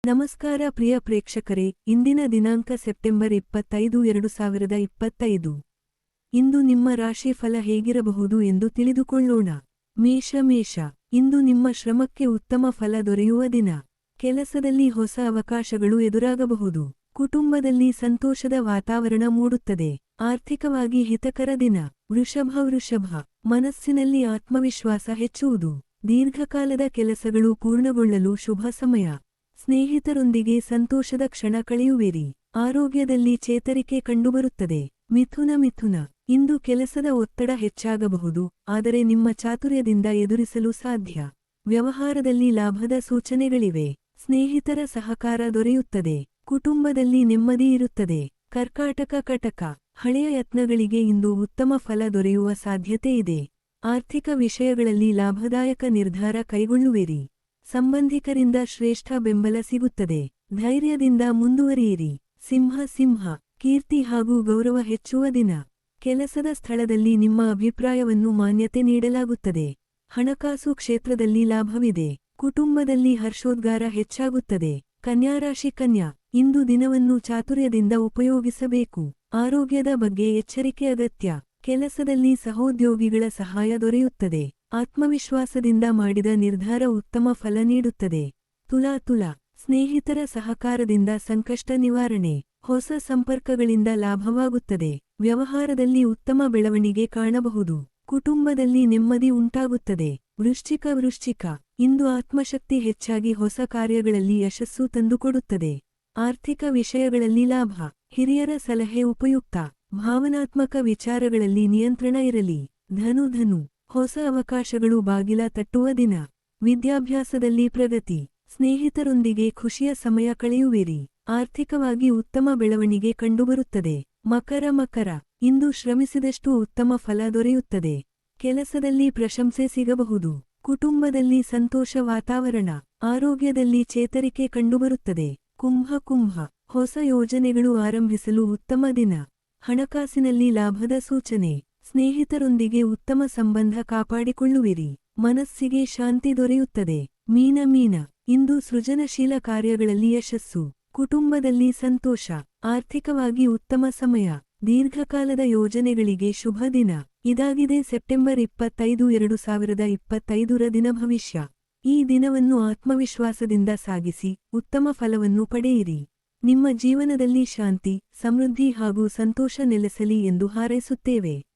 ನಮಸ್ಕಾರ ಪ್ರಿಯ ಪ್ರೇಕ್ಷಕರೇ, ಇಂದಿನ ದಿನಾಂಕ ಸೆಪ್ಟೆಂಬರ್ 25, 2025. ಇಂದು ನಿಮ್ಮ ರಾಶಿ ಫಲ ಹೇಗಿರಬಹುದು ಎಂದು ತಿಳಿದುಕೊಳ್ಳೋಣ. ಮೇಷ. ಇಂದು ನಿಮ್ಮ ಶ್ರಮಕ್ಕೆ ಉತ್ತಮ ಫಲ ದೊರೆಯುವ ದಿನ. ಕೆಲಸದಲ್ಲಿ ಹೊಸ ಅವಕಾಶಗಳು ಎದುರಾಗಬಹುದು. ಕುಟುಂಬದಲ್ಲಿ ಸಂತೋಷದ ವಾತಾವರಣ ಮೂಡುತ್ತದೆ. ಆರ್ಥಿಕವಾಗಿ ಹಿತಕರ ದಿನ. ವೃಷಭ. ಮನಸ್ಸಿನಲ್ಲಿ ಆತ್ಮವಿಶ್ವಾಸ ಹೆಚ್ಚುವುದು. ದೀರ್ಘಕಾಲದ ಕೆಲಸಗಳು ಪೂರ್ಣಗೊಳ್ಳಲು ಶುಭ ಸಮಯ. ಸ್ನೇಹಿತರೊಂದಿಗೆ ಸಂತೋಷದ ಕ್ಷಣ ಕಳೆಯುವಿರಿ. ಆರೋಗ್ಯದಲ್ಲಿ ಚೇತರಿಕೆ ಕಂಡುಬರುತ್ತದೆ. ಮಿಥುನ. ಇಂದು ಕೆಲಸದ ಒತ್ತಡ ಹೆಚ್ಚಾಗಬಹುದು, ಆದರೆ ನಿಮ್ಮ ಚಾತುರ್ಯದಿಂದ ಎದುರಿಸಲು ಸಾಧ್ಯ. ವ್ಯವಹಾರದಲ್ಲಿ ಲಾಭದ ಸೂಚನೆಗಳಿವೆ. ಸ್ನೇಹಿತರ ಸಹಕಾರ ದೊರೆಯುತ್ತದೆ. ಕುಟುಂಬದಲ್ಲಿ ನೆಮ್ಮದಿ ಇರುತ್ತದೆ. ಕಟಕ. ಹಳೆಯ ಯತ್ನಗಳಿಗೆ ಇಂದು ಉತ್ತಮ ಫಲ ದೊರೆಯುವ ಸಾಧ್ಯತೆ ಇದೆ. ಆರ್ಥಿಕ ವಿಷಯಗಳಲ್ಲಿ ಲಾಭದಾಯಕ ನಿರ್ಧಾರ ಕೈಗೊಳ್ಳುವಿರಿ. ಸಂಬಂಧಿಕರಿಂದ ಶ್ರೇಷ್ಠ ಬೆಂಬಲ ಸಿಗುತ್ತದೆ. ಧೈರ್ಯದಿಂದ ಮುಂದುವರಿಯಿರಿ. ಸಿಂಹ. ಕೀರ್ತಿ ಹಾಗೂ ಗೌರವ ಹೆಚ್ಚುವ ದಿನ. ಕೆಲಸದ ಸ್ಥಳದಲ್ಲಿ ನಿಮ್ಮ ಅಭಿಪ್ರಾಯವನ್ನು ಮಾನ್ಯತೆ ನೀಡಲಾಗುತ್ತದೆ. ಹಣಕಾಸು ಕ್ಷೇತ್ರದಲ್ಲಿ ಲಾಭವಿದೆ. ಕುಟುಂಬದಲ್ಲಿ ಹರ್ಷೋದ್ಗಾರ ಹೆಚ್ಚಾಗುತ್ತದೆ. ಕನ್ಯಾ. ಇಂದು ದಿನವನ್ನು ಚಾತುರ್ಯದಿಂದ ಉಪಯೋಗಿಸಬೇಕು. ಆರೋಗ್ಯದ ಬಗ್ಗೆ ಎಚ್ಚರಿಕೆ ಅಗತ್ಯ. ಕೆಲಸದಲ್ಲಿ ಸಹೋದ್ಯೋಗಿಗಳ ಸಹಾಯ ದೊರೆಯುತ್ತದೆ. ಆತ್ಮವಿಶ್ವಾಸದಿಂದ ಮಾಡಿದ ನಿರ್ಧಾರ ಉತ್ತಮ ಫಲ ನೀಡುತ್ತದೆ. ತುಲಾ. ಸ್ನೇಹಿತರ ಸಹಕಾರದಿಂದ ಸಂಕಷ್ಟ ನಿವಾರಣೆ. ಹೊಸ ಸಂಪರ್ಕಗಳಿಂದ ಲಾಭವಾಗುತ್ತದೆ. ವ್ಯವಹಾರದಲ್ಲಿ ಉತ್ತಮ ಕಾಣಬಹುದು. ಕುಟುಂಬದಲ್ಲಿ ನೆಮ್ಮದಿ ಉಂಟಾಗುತ್ತದೆ. ವೃಶ್ಚಿಕ. ಇಂದು ಆತ್ಮಶಕ್ತಿ ಹೆಚ್ಚಾಗಿ ಹೊಸ ಕಾರ್ಯಗಳಲ್ಲಿ ಯಶಸ್ಸು ತಂದುಕೊಡುತ್ತದೆ. ಆರ್ಥಿಕ ವಿಷಯಗಳಲ್ಲಿ ಲಾಭ. ಹಿರಿಯರ ಸಲಹೆ ಉಪಯುಕ್ತ. ಭಾವನಾತ್ಮಕ ವಿಚಾರಗಳಲ್ಲಿ ನಿಯಂತ್ರಣ ಇರಲಿ. ಧನು. ಹೊಸ ಅವಕಾಶಗಳು ಬಾಗಿಲ ತಟ್ಟುವ ದಿನ. ವಿದ್ಯಾಭ್ಯಾಸದಲ್ಲಿ ಪ್ರಗತಿ. ಸ್ನೇಹಿತರೊಂದಿಗೆ ಖುಷಿಯ ಸಮಯ ಕಳೆಯುವಿರಿ. ಆರ್ಥಿಕವಾಗಿ ಉತ್ತಮ ಬೆಳವಣಿಗೆ ಕಂಡುಬರುತ್ತದೆ. ಮಕರ. ಇಂದು ಶ್ರಮಿಸಿದಷ್ಟು ಉತ್ತಮ ಫಲ ದೊರೆಯುತ್ತದೆ. ಕೆಲಸದಲ್ಲಿ ಪ್ರಶಂಸೆ ಸಿಗಬಹುದು. ಕುಟುಂಬದಲ್ಲಿ ಸಂತೋಷ ವಾತಾವರಣ. ಆರೋಗ್ಯದಲ್ಲಿ ಚೇತರಿಕೆ ಕಂಡುಬರುತ್ತದೆ. ಕುಂಭ. ಹೊಸ ಯೋಜನೆಗಳು ಆರಂಭಿಸಲು ಉತ್ತಮ ದಿನ. ಹಣಕಾಸಿನಲ್ಲಿ ಲಾಭದ ಸೂಚನೆ. ಸ್ನೇಹಿತರೊಂದಿಗೆ ಉತ್ತಮ ಸಂಬಂಧ ಕಾಪಾಡಿಕೊಳ್ಳುವಿರಿ. ಮನಸ್ಸಿಗೆ ಶಾಂತಿ ದೊರೆಯುತ್ತದೆ. ಮೀನ. ಇಂದು ಸೃಜನಶೀಲ ಕಾರ್ಯಗಳಲ್ಲಿ ಯಶಸ್ಸು. ಕುಟುಂಬದಲ್ಲಿ ಸಂತೋಷ. ಆರ್ಥಿಕವಾಗಿ ಉತ್ತಮ ಸಮಯ. ದೀರ್ಘಕಾಲದ ಯೋಜನೆಗಳಿಗೆ ಶುಭ ದಿನ. ಇದಾಗಿದೆ ಸೆಪ್ಟೆಂಬರ್ 25, 2025 ದಿನ ಭವಿಷ್ಯ. ಈ ದಿನವನ್ನು ಆತ್ಮವಿಶ್ವಾಸದಿಂದ ಸಾಗಿಸಿ ಉತ್ತಮ ಫಲವನ್ನು ಪಡೆಯಿರಿ. ನಿಮ್ಮ ಜೀವನದಲ್ಲಿ ಶಾಂತಿ, ಸಮೃದ್ಧಿ ಹಾಗೂ ಸಂತೋಷ ನೆಲೆಸಲಿ ಎಂದು ಹಾರೈಸುತ್ತೇವೆ.